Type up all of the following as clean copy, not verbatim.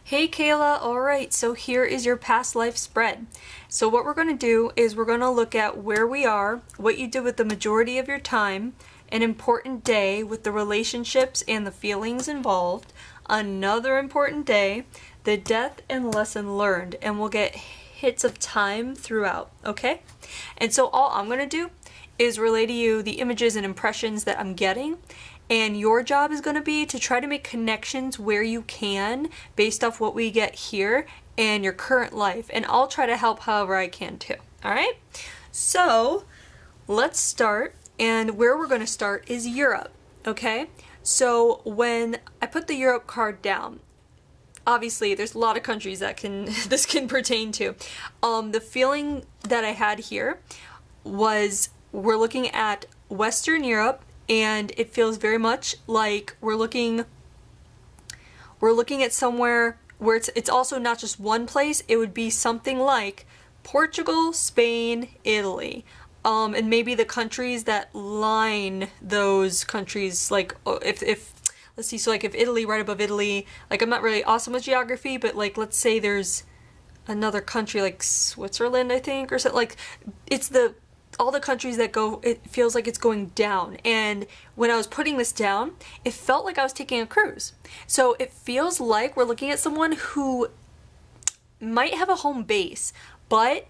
Hey Kayla, alright, so here is your past life spread. So what we're going to do is we're going to look at where we are, what you did with the majority of your time, an important day with the relationships and the feelings involved, another important day, the death and lesson learned, and we'll get hits of time throughout, okay? And so all I'm going to do is relay to you the images and impressions that I'm getting. And your job is going to be to try to make connections where you can based off what we get here and your current life. And I'll try to help however I can too. All right? So let's start. And where we're going to start is Europe. Okay? So when I put the Europe card down, obviously there's a lot of countries that this can pertain to. The feeling that I had here was we're looking at Western Europe. And it feels very much like we're looking at somewhere where it's also not just one place. It would be something like Portugal, Spain, Italy, and maybe the countries that line those countries. Like if let's see, so like if Italy, right above Italy, like I'm not really awesome with geography, but like let's say there's another country like Switzerland, I think, or something like it's all the countries that go, it feels like it's going down. And when I was putting this down, it felt like I was taking a cruise. So it feels like we're looking at someone who might have a home base, but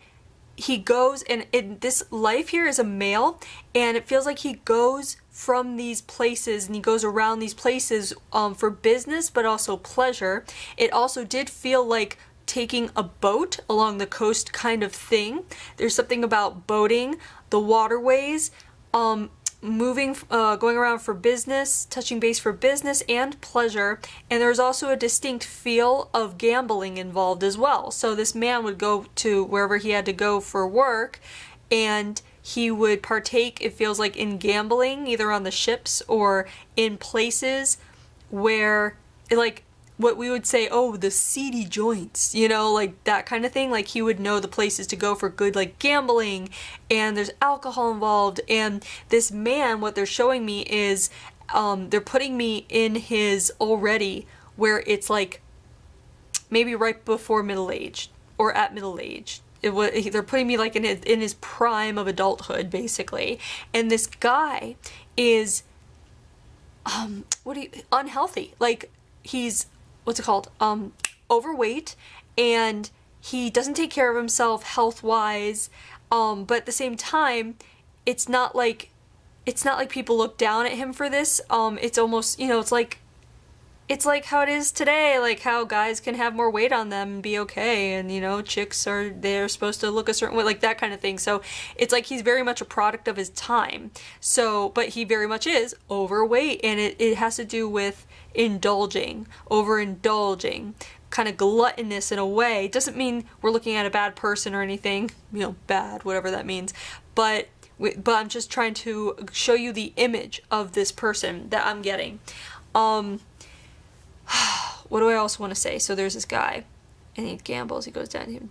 he goes, and this life here is a male, and it feels like he goes from these places and he goes around these places for business, but also pleasure. It also did feel like taking a boat along the coast kind of thing. There's something about boating, the waterways, moving, going around for business, touching base for business and pleasure. And there's also a distinct feel of gambling involved as well. So this man would go to wherever he had to go for work, and he would partake, it feels like, in gambling, either on the ships or in places where, like, what we would say, oh, the seedy joints, like that kind of thing. Like he would know the places to go for good, like gambling, and there's alcohol involved. And this man, what they're showing me is, they're putting me in his already, where it's like maybe right before middle age or at middle age. They're putting me like in his prime of adulthood, basically. And this guy is, unhealthy. Like he's, what's it called? Overweight, and he doesn't take care of himself health-wise. But at the same time, it's not like people look down at him for this. It's almost, it's like how it is today, like how guys can have more weight on them and be okay, and chicks they're supposed to look a certain way, like that kind of thing. So it's like he's very much a product of his time. So, but he very much is overweight, and it has to do with overindulging, kind of gluttonous in a way. It doesn't mean we're looking at a bad person or anything, bad, whatever that means. But I'm just trying to show you the image of this person that I'm getting. What do I also want to say? So there's this guy, and he gambles. He goes down.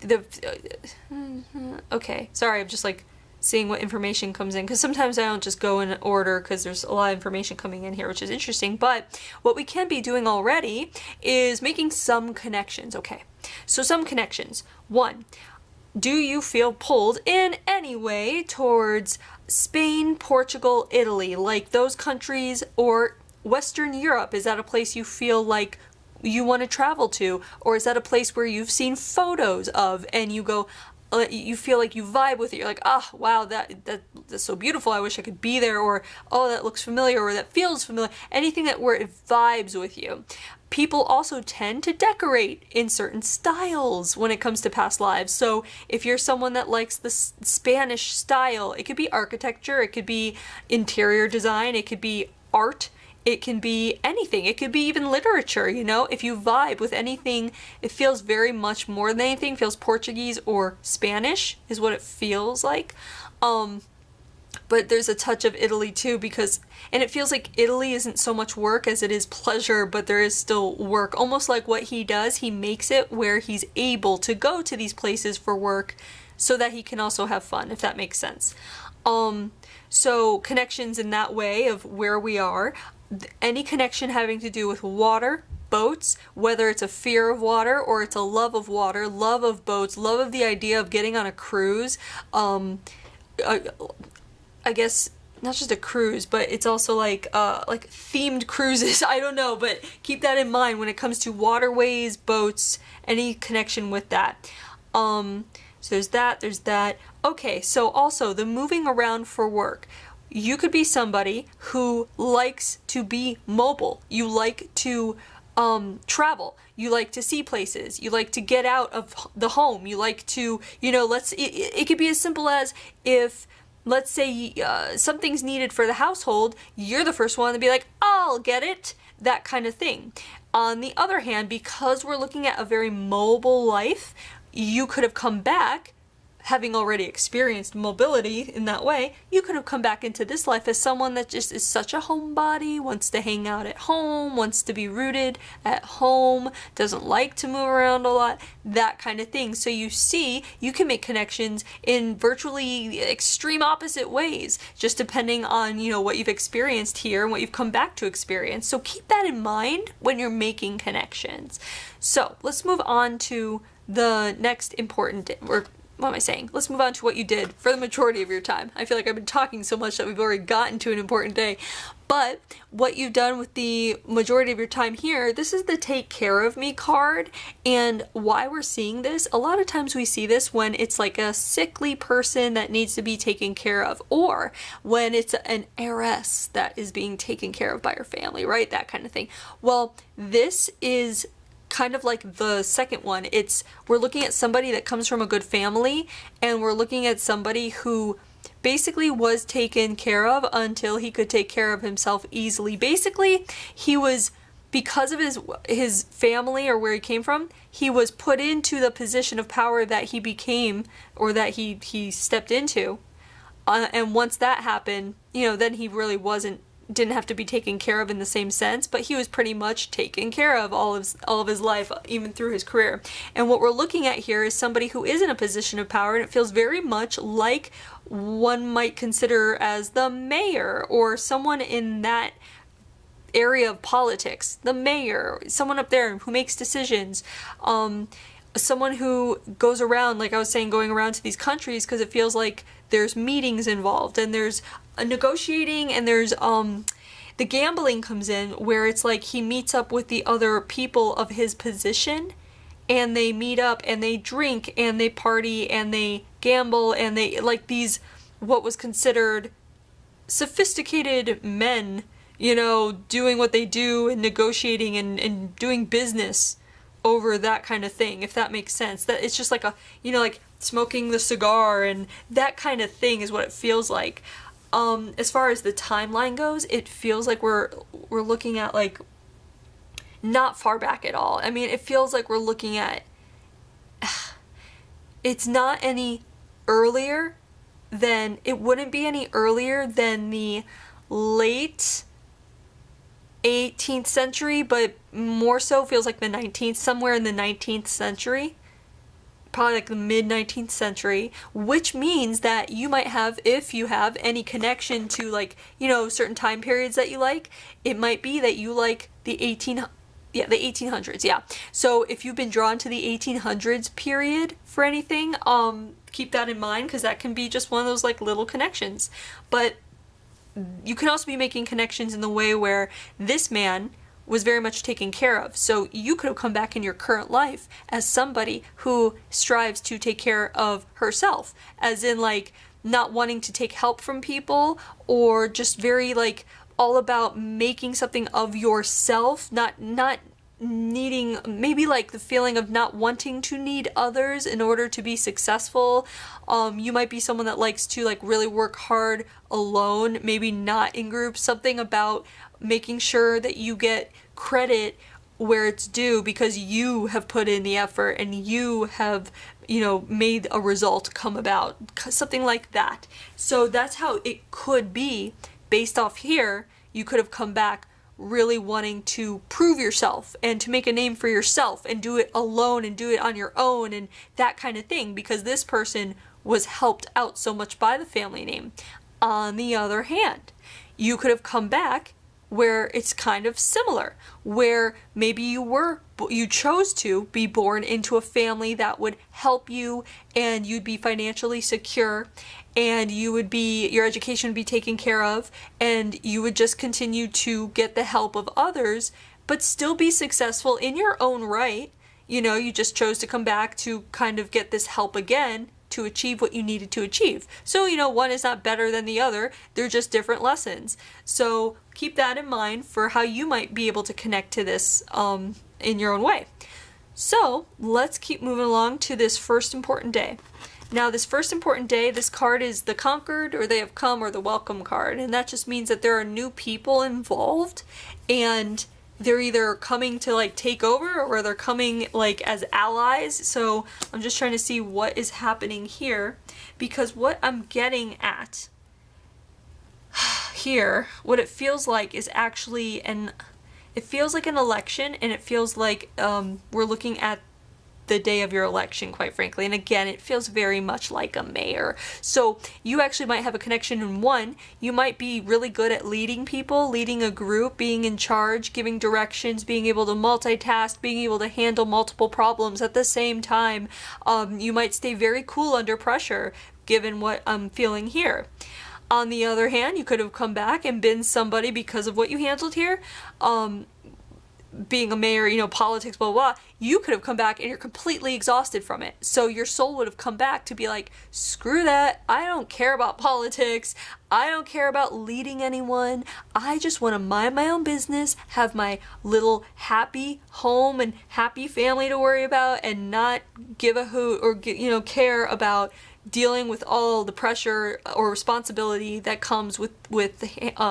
Okay, sorry, I'm just like seeing what information comes in, because sometimes I don't just go in order, because there's a lot of information coming in here, which is interesting. But what we can be doing already is making some connections. Okay, so some connections. One, do you feel pulled in any way towards Spain, Portugal, Italy, like those countries, or Western Europe? Is that a place you feel like you want to travel to? Or is that a place where you've seen photos of and you go, you feel like you vibe with it? You're like, wow, that's so beautiful, I wish I could be there. Or, oh, that looks familiar, or that feels familiar. Anything where it vibes with you. People also tend to decorate in certain styles when it comes to past lives. So if you're someone that likes the Spanish style, it could be architecture, it could be interior design, it could be art, it can be anything. It could be even literature, If you vibe with anything, it feels very much more than anything, feels Portuguese or Spanish is what it feels like. But there's a touch of Italy too, and it feels like Italy isn't so much work as it is pleasure, but there is still work. Almost like what he does, he makes it where he's able to go to these places for work so that he can also have fun, if that makes sense. So connections in that way of where we are. Any connection having to do with water, boats, whether it's a fear of water or it's a love of water, love of boats, love of the idea of getting on a cruise. I guess not just a cruise, but it's also like themed cruises. I don't know, but keep that in mind when it comes to waterways, boats, any connection with that. So there's that. Okay, so also the moving around for work. You could be somebody who likes to be mobile. You like to travel. You like to see places. You like to get out of the home. You like to, it could be as simple as if, let's say something's needed for the household, you're the first one to be like, I'll get it, that kind of thing. On the other hand, because we're looking at a very mobile life, you could have come back, having already experienced mobility in that way, you could have come back into this life as someone that just is such a homebody, wants to hang out at home, wants to be rooted at home, doesn't like to move around a lot, that kind of thing. So you see, you can make connections in virtually extreme opposite ways, just depending on, what you've experienced here and what you've come back to experience. So keep that in mind when you're making connections. So let's move on to the next important, what am I saying? Let's move on to what you did for the majority of your time. I feel like I've been talking so much that we've already gotten to an important day. But what you've done with the majority of your time here, this is the take care of me card. And why we're seeing this, a lot of times we see this when it's like a sickly person that needs to be taken care of, or when it's an heiress that is being taken care of by her family, right? That kind of thing. Well, this is kind of like the second one. We're looking at somebody that comes from a good family, and we're looking at somebody who basically was taken care of until he could take care of himself easily. Basically, he was, because of his family or where he came from, he was put into the position of power that he became, or that he stepped into. And once that happened, then he really didn't have to be taken care of in the same sense, but he was pretty much taken care of all of his life, even through his career. And what we're looking at here is somebody who is in a position of power, and it feels very much like one might consider as the mayor, or someone in that area of politics. The mayor, someone up there who makes decisions, someone who goes around, like I was saying, going around to these countries, because it feels like there's meetings involved, and there's a negotiating, and there's the gambling comes in, where it's like he meets up with the other people of his position, and they meet up and they drink and they party and they gamble, and they like these what was considered sophisticated men, doing what they do and negotiating and doing business over that kind of thing, if that makes sense. That it's just like like smoking the cigar, and that kind of thing is what it feels like. As far as the timeline goes, it feels like we're looking at like not far back at all. I mean, it feels like we're looking at it's not any earlier than, it wouldn't be any earlier than the late 18th century, but more so feels like the 19th, somewhere in the 19th century. Probably like the mid-19th century, which means that you might have, if you have any connection to like, certain time periods that you like, it might be that you like the 1800s, yeah. So if you've been drawn to the 1800s period for anything, keep that in mind, because that can be just one of those like little connections. But you can also be making connections in the way where this man was very much taken care of. So you could have come back in your current life as somebody who strives to take care of herself, as in like not wanting to take help from people, or just very like all about making something of yourself, not needing, maybe like the feeling of not wanting to need others in order to be successful. You might be someone that likes to like really work hard alone, maybe not in groups, something about making sure that you get credit where it's due because you have put in the effort and you have, made a result come about, something like that. So that's how it could be based off here. You could have come back really wanting to prove yourself and to make a name for yourself and do it alone and do it on your own and that kind of thing, because this person was helped out so much by the family name. On the other hand, you could have come back where it's kind of similar, where maybe you chose to be born into a family that would help you, and you'd be financially secure, and your education would be taken care of, and you would just continue to get the help of others, but still be successful in your own right. You just chose to come back to kind of get this help again to achieve what you needed to achieve. So, one is not better than the other. They're just different lessons. So keep that in mind for how you might be able to connect to this in your own way. So let's keep moving along to this first important day. Now, this first important day, this card is the conquered, or they have come, or the welcome card. And that just means that there are new people involved, and they're either coming to like take over, or they're coming like as allies. So I'm just trying to see what is happening here, because what I'm getting at here, what it feels like is actually it feels like an election, and it feels like we're looking at the day of your election, quite frankly. And again, it feels very much like a mayor. So you actually might have a connection in one. You might be really good at leading people, leading a group, being in charge, giving directions, being able to multitask, being able to handle multiple problems at the same time. You might stay very cool under pressure, given what I'm feeling here. On the other hand, you could have come back and been somebody because of what you handled here. Being a mayor, politics, blah, blah, blah, you could have come back and you're completely exhausted from it. So your soul would have come back to be like, screw that. I don't care about politics. I don't care about leading anyone. I just want to mind my own business, have my little happy home and happy family to worry about, and not give a hoot or, care about dealing with all the pressure or responsibility that comes with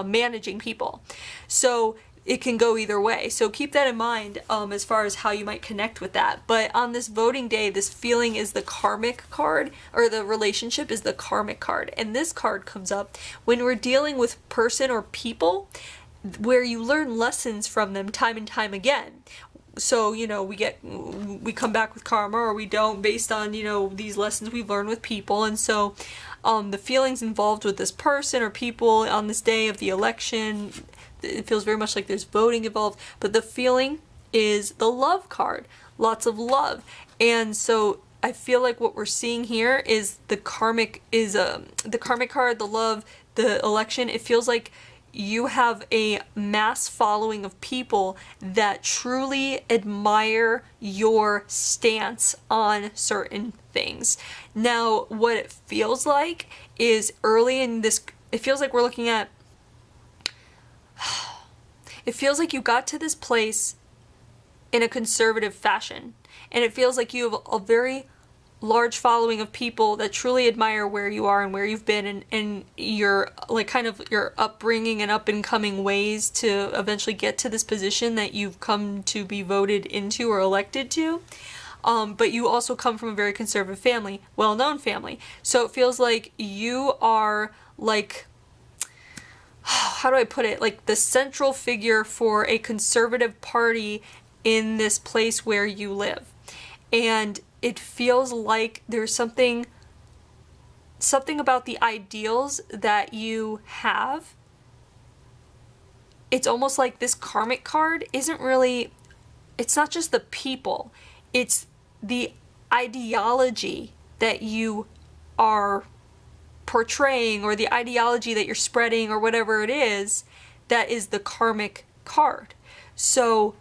managing people. So it can go either way. So keep that in mind as far as how you might connect with that. But on this voting day, this feeling is the karmic card, or the relationship is the karmic card. And this card comes up when we're dealing with person or people where you learn lessons from them time and time again. So, we come back with karma, or we don't, based on, these lessons we've learned with people. And so the feelings involved with this person or people on this day of the election, it feels very much like there's voting involved, but the feeling is the love card, lots of love. And so I feel like what we're seeing here is the karmic card, the love, the election. It feels like you have a mass following of people that truly admire your stance on certain things. Now, what it feels like is early in this, it feels like we're looking at, it feels like you got to this place in a conservative fashion. And it feels like you have a very large following of people that truly admire where you are and where you've been, and your like kind of your upbringing and up and coming ways to eventually get to this position that you've come to be voted into or elected to. But you also come from a very conservative family, well-known family. So it feels like you are like, how do I put it? Like the central figure for a conservative party in this place where you live. And it feels like there's something about the ideals that you have. It's almost like this karmic card isn't really, it's not just the people, it's the ideology that you are portraying, or the ideology that you're spreading, or whatever it is, that is the karmic card. So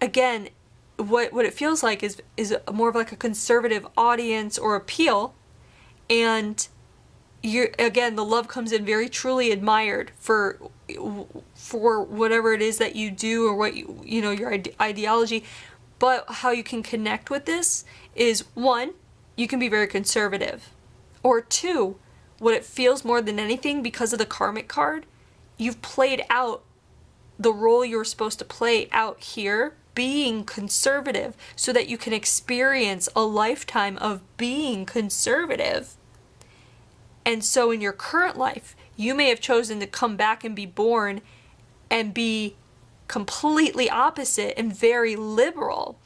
again, what it feels like is more of like a conservative audience or appeal, and again, the love comes in very truly admired for whatever it is that you do, or what your ideology. But how you can connect with this is, one, you can be very conservative, or two, what it feels more than anything, because of the karmic card, you've played out the role you were supposed to play out here, being conservative, so that you can experience a lifetime of being conservative. And so in your current life, you may have chosen to come back and be born and be completely opposite and very liberal,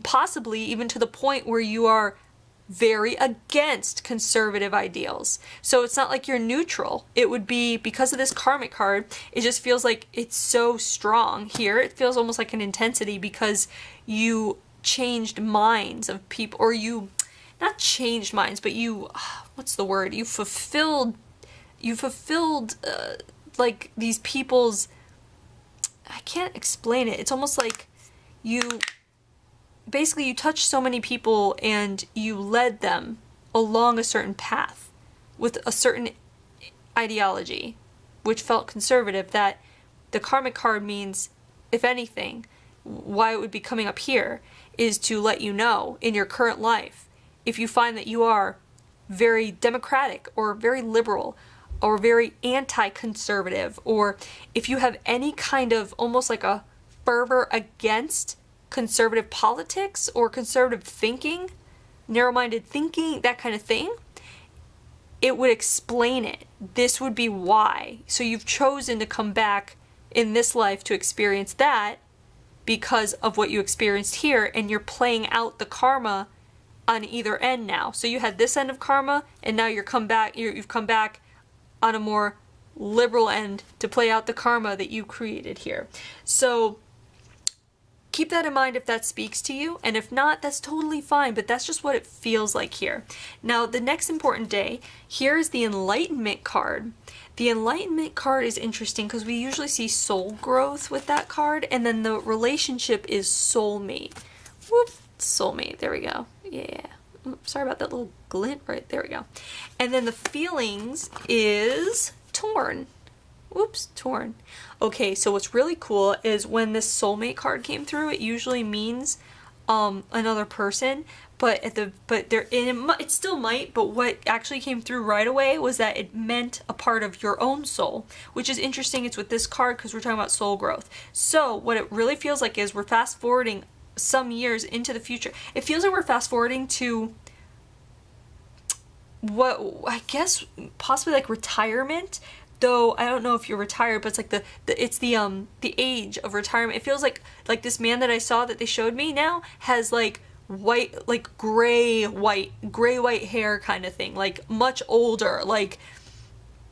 possibly even to the point where you are very against conservative ideals. So it's not like you're neutral. It would be, because of this karmic card, it just feels like it's so strong here. It feels almost like an intensity because you changed minds of people, or you, not changed minds, but you, what's the word? You fulfilled like these people's, I can't explain it. It's almost like you touched so many people and you led them along a certain path with a certain ideology, which felt conservative, that the karmic card means, if anything, why it would be coming up here is to let you know in your current life, if you find that you are very democratic or very liberal or very anti-conservative, or if you have any kind of almost like a fervor against conservative politics or conservative thinking, narrow-minded thinking, that kind of thing, it would explain it. This would be why. So you've chosen to come back in this life to experience that because of what you experienced here, and you're playing out the karma on either end now. So you had this end of karma, and now you've come back on a more liberal end to play out the karma that you created here. So keep that in mind if that speaks to you, and if not, that's totally fine, but that's just what it feels like here. Now, the next important day, here is the Enlightenment card. The Enlightenment card is interesting because we usually see soul growth with that card, and then the relationship is soulmate. Whoop, soulmate, there we go. Yeah. Sorry about that little glint right there we go. And then the feelings is torn. Oops, torn. Okay, so what's really cool is when this soulmate card came through, it usually means another person, it still might, but what actually came through right away was that it meant a part of your own soul, which is interesting. It's with this card because we're talking about soul growth. So what it really feels like is we're fast forwarding some years into the future. It feels like we're fast forwarding to what I guess possibly like retirement, though I don't know if you're retired, but it's like the age of retirement. It feels like this man that I saw that they showed me now has like white, like gray white hair kind of thing, like much older, like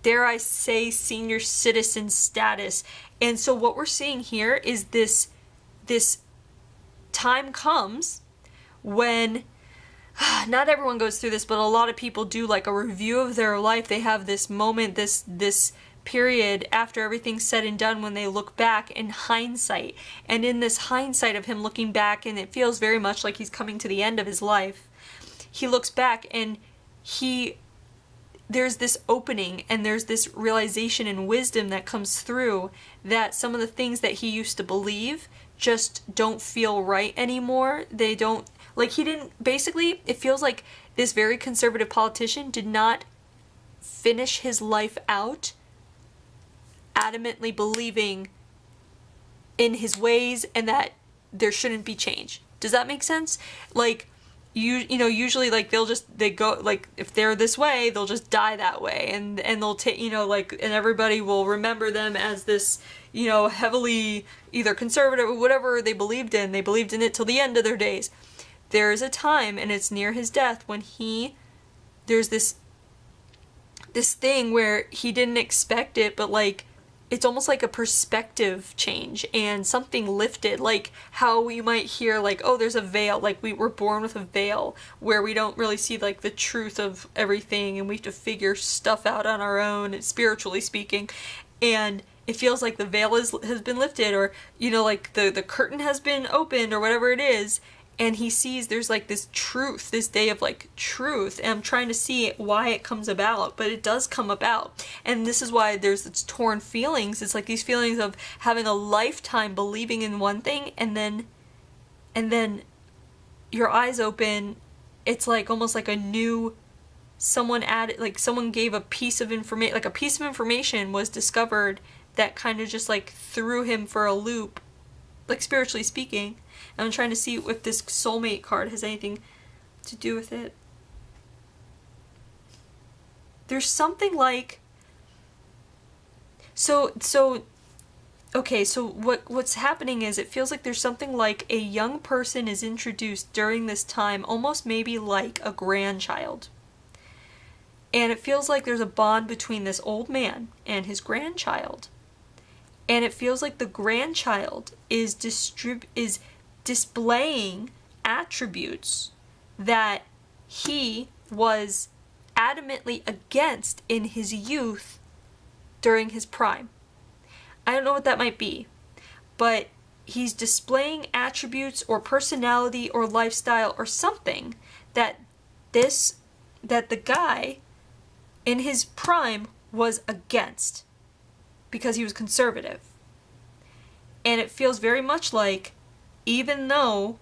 dare I say senior citizen status. And so what we're seeing here is this time comes when not everyone goes through this, but a lot of people do, like a review of their life. They have this moment, this period after everything's said and done when they look back in hindsight. And in this hindsight of him looking back, and it feels very much like he's coming to the end of his life, he looks back and there's this opening and there's this realization and wisdom that comes through that some of the things that he used to believe just don't feel right anymore. They don't, like he didn't, basically it feels like this very conservative politician did not finish his life out adamantly believing in his ways and that there shouldn't be change. Does that make sense? Like you know, usually like they go, like if they're this way, they'll just die that way, and they'll take, you know, like, and everybody will remember them as this, you know, heavily either conservative or whatever they believed in it till the end of their days. There is a time, and it's near his death, when there's this thing where he didn't expect it, but like it's almost like a perspective change and something lifted, like how we might hear like, oh, there's a veil, like we were born with a veil where we don't really see like the truth of everything and we have to figure stuff out on our own, spiritually speaking. And it feels like the veil has been lifted, or, you know, like the curtain has been opened or whatever it is. And he sees there's like this truth, this day of like truth, and I'm trying to see why it comes about, but it does come about. And this is why there's its torn feelings. It's like these feelings of having a lifetime believing in one thing, and then your eyes open. It's like almost like a new, someone added, like someone gave a piece of information, like a piece of information was discovered that kind of just like threw him for a loop, like spiritually speaking. And I'm trying to see if this soulmate card has anything to do with it. There's something like, so okay, so what's happening is it feels like there's something like a young person is introduced during this time, almost maybe like a grandchild. And it feels like there's a bond between this old man and his grandchild. And it feels like the grandchild is displaying attributes that he was adamantly against in his youth during his prime. I don't know what that might be, but he's displaying attributes or personality or lifestyle or something that the guy in his prime was against because he was conservative. And it feels very much like, even though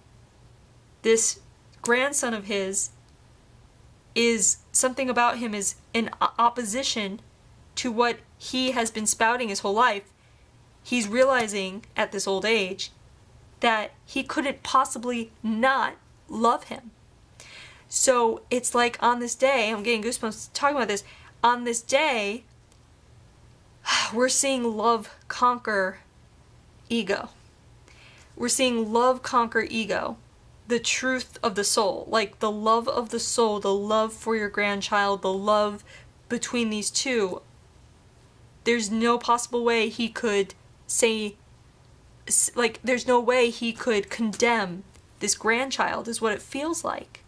this grandson of his is something about him is in opposition to what he has been spouting his whole life, he's realizing at this old age that he couldn't possibly not love him. So it's like on this day, I'm getting goosebumps talking about this, on this day, we're seeing love conquer ego. We're seeing love conquer ego. The truth of the soul, like the love of the soul, the love for your grandchild, the love between these two. There's no possible way he could say, like, there's no way he could condemn this grandchild, is what it feels like.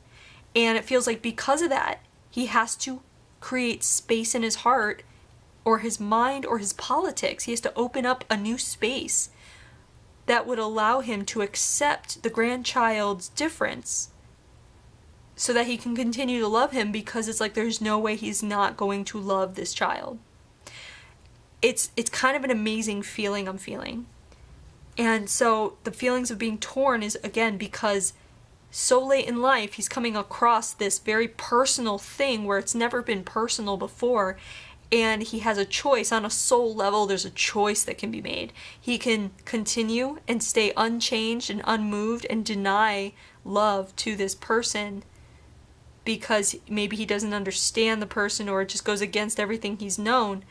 And it feels like because of that, he has to create space in his heart or his mind or his politics. He has to open up a new space that would allow him to accept the grandchild's difference so that he can continue to love him, because it's like there's no way he's not going to love this child. It's kind of an amazing feeling I'm feeling. And so the feelings of being torn is, again, because so late in life he's coming across this very personal thing where it's never been personal before, and he has a choice. On a soul level, there's a choice that can be made. He can continue and stay unchanged and unmoved and deny love to this person because maybe he doesn't understand the person or it just goes against everything he's known.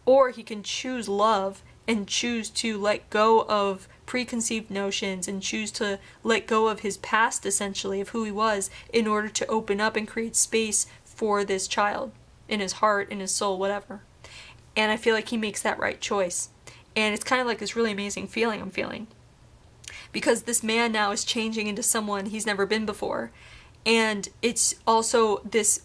Or he can choose love and choose to let go of preconceived notions and choose to let go of his past, essentially, of who he was, in order to open up and create space for this child. In his heart, in his soul, whatever. And I feel like he makes that right choice. And it's kind of like this really amazing feeling I'm feeling. Because this man now is changing into someone he's never been before. And it's also this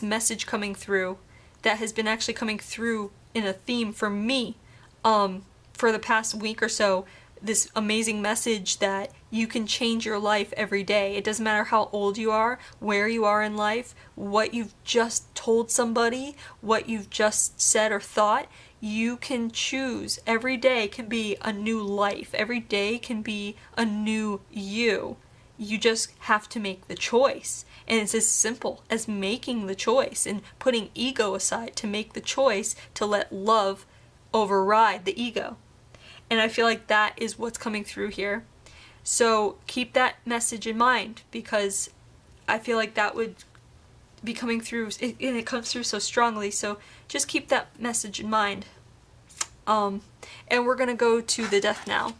message coming through that has been actually coming through in a theme for me for the past week or so. This amazing message that you can change your life every day. It doesn't matter how old you are, where you are in life, what you've just told somebody, what you've just said or thought. You can choose. Every day can be a new life. Every day can be a new you. You just have to make the choice. And it's as simple as making the choice and putting ego aside to make the choice to let love override the ego. And I feel like that is what's coming through here. So keep that message in mind, because I feel like that would be coming through, and it comes through so strongly. So just keep that message in mind. And we're going to go to the death now.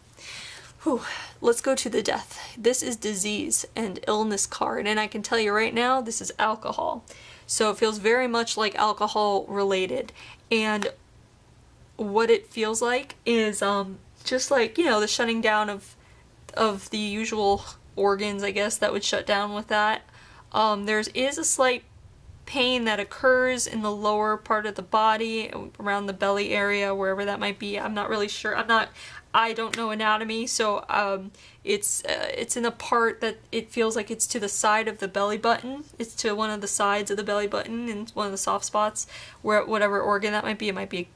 Whew. Let's go to the death. This is disease and illness card. And I can tell you right now, this is alcohol. So it feels very much like alcohol related. And what it feels like is just like, you know, the shutting down of the usual organs, I guess, that would shut down with that. There is a slight pain that occurs in the lower part of the body, around the belly area, wherever that might be. I'm not really sure. I don't know anatomy, so it's in a part that it feels like it's to the side of the belly button. It's to one of the sides of the belly button and one of the soft spots, where whatever organ that might be. It might be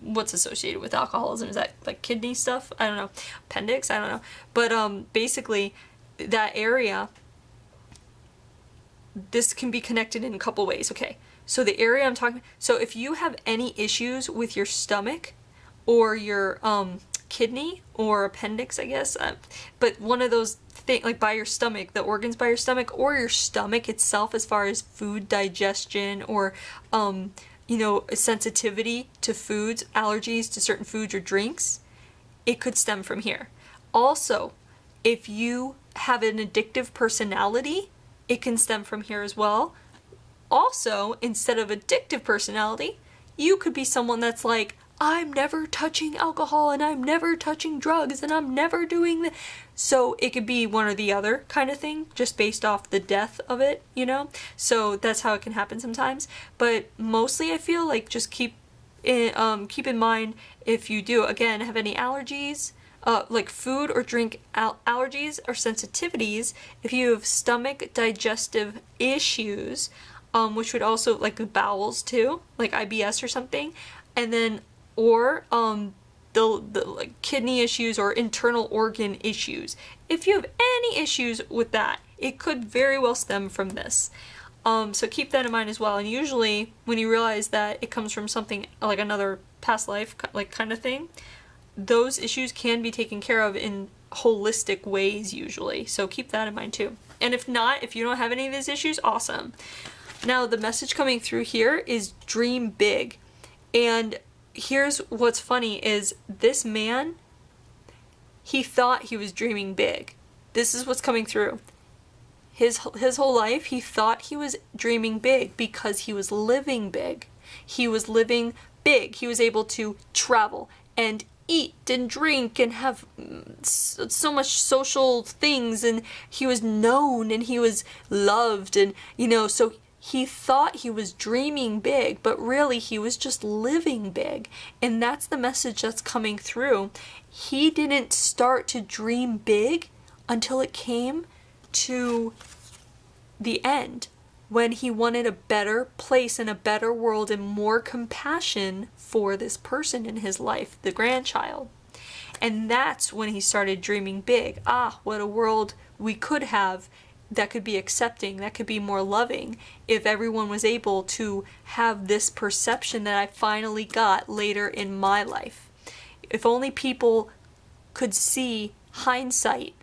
what's associated with alcoholism. Is that like kidney stuff? I don't know. Appendix? I don't know. But basically, that area, this can be connected in a couple ways. Okay, so the area I'm talking, so if you have any issues with your stomach or your kidney or appendix, I guess, but one of those things, like by your stomach, the organs by your stomach, or your stomach itself, as far as food digestion or you know, sensitivity to foods, allergies to certain foods or drinks, it could stem from here. Also, if you have an addictive personality, it can stem from here as well. Also, instead of addictive personality, you could be someone that's like, I'm never touching alcohol and I'm never touching drugs and I'm never doing that. So it could be one or the other kind of thing, just based off the death of it, you know? So that's how it can happen sometimes. But mostly I feel like just keep in mind if you do, again, have any allergies, like food or drink allergies or sensitivities, if you have stomach digestive issues, which would also, like the bowels too, like IBS or something, and then, or the like kidney issues or internal organ issues. If you have any issues with that, it could very well stem from this. So keep that in mind as well. And usually when you realize that it comes from something like another past life, like kind of thing, those issues can be taken care of in holistic ways usually. So keep that in mind too. And if not, if you don't have any of these issues, awesome. Now the message coming through here is dream big. And here's what's funny is this man, he thought he was dreaming big. This is what's coming through. His whole life, he thought he was dreaming big because he was living big. He was living big. He was able to travel and eat and drink and have so much social things, and he was known and he was loved, and you know, so he thought he was dreaming big, but really he was just living big. And that's the message that's coming through. He didn't start to dream big until it came to the end, when he wanted a better place and a better world and more compassion for this person in his life, the grandchild. And that's when he started dreaming big. Ah, what a world we could have that could be accepting, that could be more loving, if everyone was able to have this perception that I finally got later in my life. If only people could see hindsight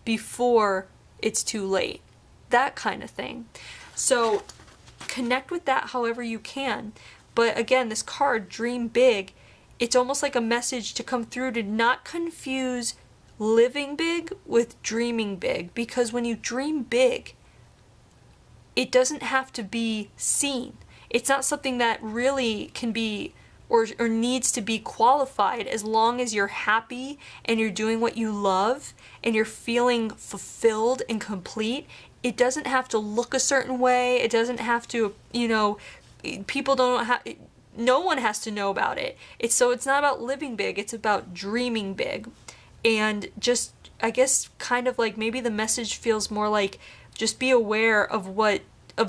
before it's too late. That kind of thing. So connect with that however you can. But again, this card, dream big, it's almost like a message to come through to not confuse living big with dreaming big. Because when you dream big, it doesn't have to be seen. It's not something that really can be or needs to be qualified. As long as you're happy and you're doing what you love and you're feeling fulfilled and complete, it doesn't have to look a certain way. It doesn't have to, you know, people don't have, no one has to know about it. It's not about living big, it's about dreaming big. And just, I guess, kind of like maybe the message feels more like just be aware of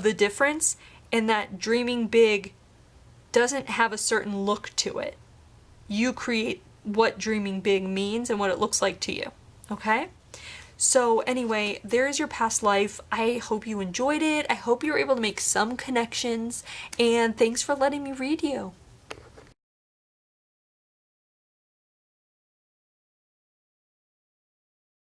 the difference, and that dreaming big doesn't have a certain look to it. You create what dreaming big means and what it looks like to you. Okay? So anyway, there's your past life. I hope you enjoyed it. I hope you were able to make some connections, and thanks for letting me read you.